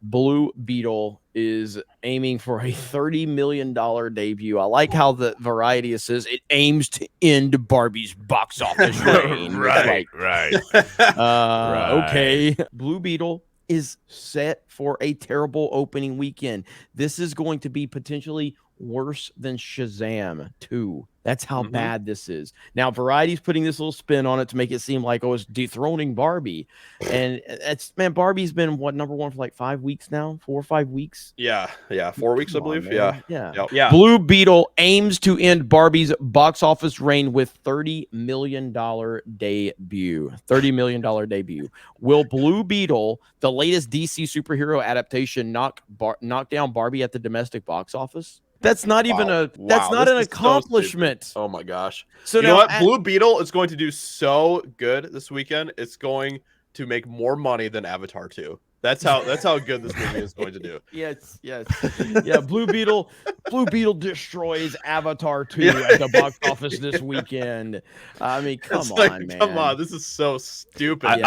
Blue Beetle is aiming for a $30 million debut. I like how the Variety says it aims to end Barbie's box office reign. Right, right. Okay. Blue Beetle is set for a terrible opening weekend. This is going to be potentially worse than Shazam 2. That's how bad this is. Now, Variety's putting this little spin on it to make it seem like, oh, it's dethroning Barbie. And Barbie's been number one for like 5 weeks now, 4 or 5 weeks. Yeah, 4 weeks, I believe. Yeah. Yeah. Blue Beetle aims to end Barbie's box office reign with $30 million debut. $30 million debut. Will Blue Beetle, the latest DC superhero adaptation, knock down Barbie at the domestic box office? That's not even that's not an accomplishment. So oh my gosh. So you know what? Blue Beetle is going to do so good this weekend. It's going to make more money than Avatar 2. That's how good this movie is going to do. Yes. Yeah, Blue Beetle destroys Avatar 2 at the box office this weekend. I mean, come on, man. Come on, this is so stupid.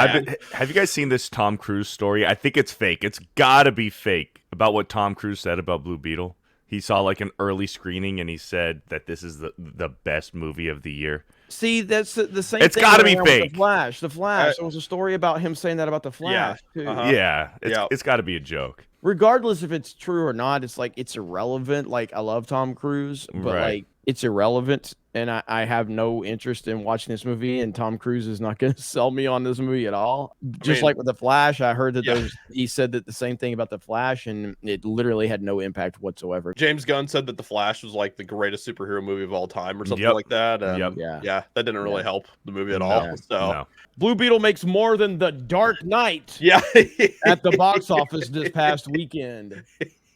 Have you guys seen this Tom Cruise story? I think it's fake. It's gotta be fake about what Tom Cruise said about Blue Beetle. He saw like an early screening and he said that this is the best movie of the year. See, that's the same it's thing. It's got to be fake. The Flash. There was a story about him saying that about the Flash, too. Yeah, it's got to be a joke. Regardless if it's true or not, it's like, it's irrelevant. Like, I love Tom Cruise, but like, it's irrelevant. And I have no interest in watching this movie, and Tom Cruise is not going to sell me on this movie at all. Just like with The Flash, I heard that he said that the same thing about The Flash, and it literally had no impact whatsoever. James Gunn said that The Flash was like the greatest superhero movie of all time or something like that. And that didn't really help the movie at all. So Blue Beetle makes more than The Dark Knight at the box office this past weekend,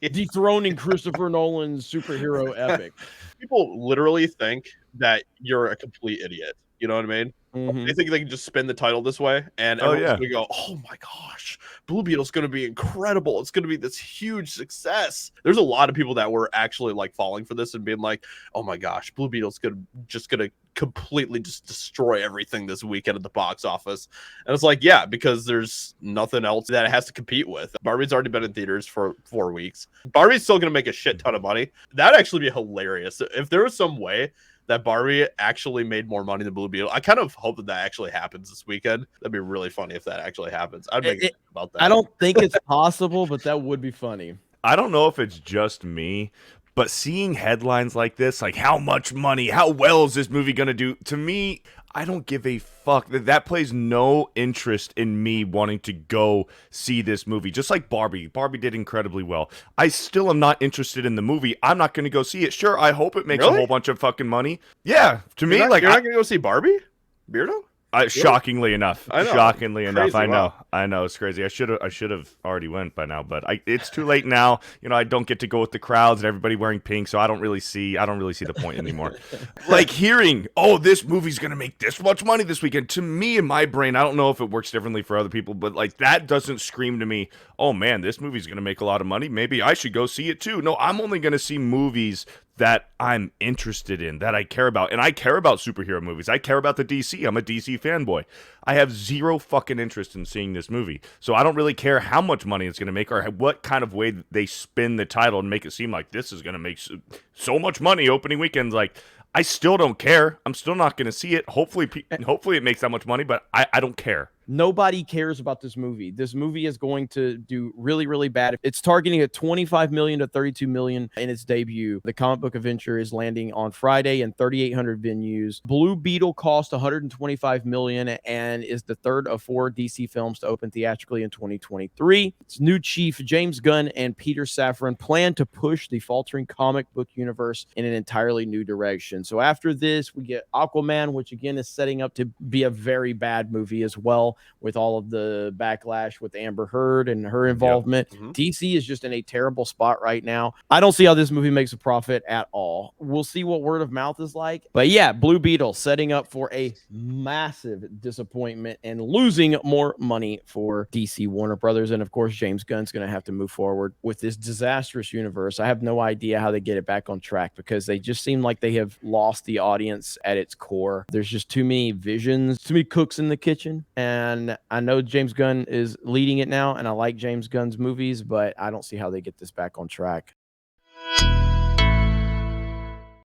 dethroning Christopher Nolan's superhero epic. People literally think that you're a complete idiot. You know what I mean? They think they can just spin the title this way, and everyone's going to go, oh my gosh, Blue Beetle's going to be incredible. It's going to be this huge success. There's a lot of people that were actually like falling for this and being like, oh my gosh, Blue Beetle's just going to completely just destroy everything this weekend at the box office. And it's like, yeah, because there's nothing else that it has to compete with. Barbie's already been in theaters for 4 weeks. Barbie's still going to make a shit ton of money. That'd actually be hilarious. If there was some way that Barbie actually made more money than Blue Beetle, I kind of hope that actually happens this weekend. That'd be really funny if that actually happens. I'd make it about that. I don't think it's possible, but that would be funny. I don't know if it's just me, but seeing headlines like this, like how much money, how well is this movie going to do? To me, I don't give a fuck. That plays no interest in me wanting to go see this movie. Just like Barbie. Barbie did incredibly well. I still am not interested in the movie. I'm not going to go see it. Sure, I hope it makes a whole bunch of fucking money. Yeah, to me, you're not going to go see Barbie? Beardo? Shockingly enough, I know it's crazy. I should have already went by now, but it's too late now. You know, I don't get to go with the crowds and everybody wearing pink, so I don't really see the point anymore. Like hearing, oh, this movie's gonna make this much money this weekend. To me, in my brain, I don't know if it works differently for other people, but like that doesn't scream to me, oh man, this movie's gonna make a lot of money. Maybe I should go see it too. No, I'm only gonna see movies that I'm interested in, that I care about. And I care about superhero movies. I care about the DC. I'm a DC fanboy. I have zero fucking interest in seeing this movie. So I don't really care how much money it's going to make or what kind of way they spin the title and make it seem like this is going to make so much money opening weekends. Like, I still don't care. I'm still not going to see it. Hopefully it makes that much money, but I don't care. Nobody cares about this movie. This movie is going to do really, really bad. It's targeting at $25 million to $32 million in its debut. The comic book adventure is landing on Friday in 3,800 venues. Blue Beetle cost $125 million and is the third of 4 DC films to open theatrically in 2023. Its new chief, James Gunn and Peter Safran, plan to push the faltering comic book universe in an entirely new direction. So after this, we get Aquaman, which again is setting up to be a very bad movie as well, with all of the backlash with Amber Heard and her involvement. DC is just in a terrible spot right now. I don't see how this movie makes a profit at all. We'll see what word of mouth is like. But yeah, Blue Beetle setting up for a massive disappointment and losing more money for DC Warner Brothers. And of course, James Gunn's going to have to move forward with this disastrous universe. I have no idea how they get it back on track because they just seem like they have lost the audience at its core. There's just too many visions, too many cooks in the kitchen. And and I know James Gunn is leading it now, and I like James Gunn's movies, but I don't see how they get this back on track.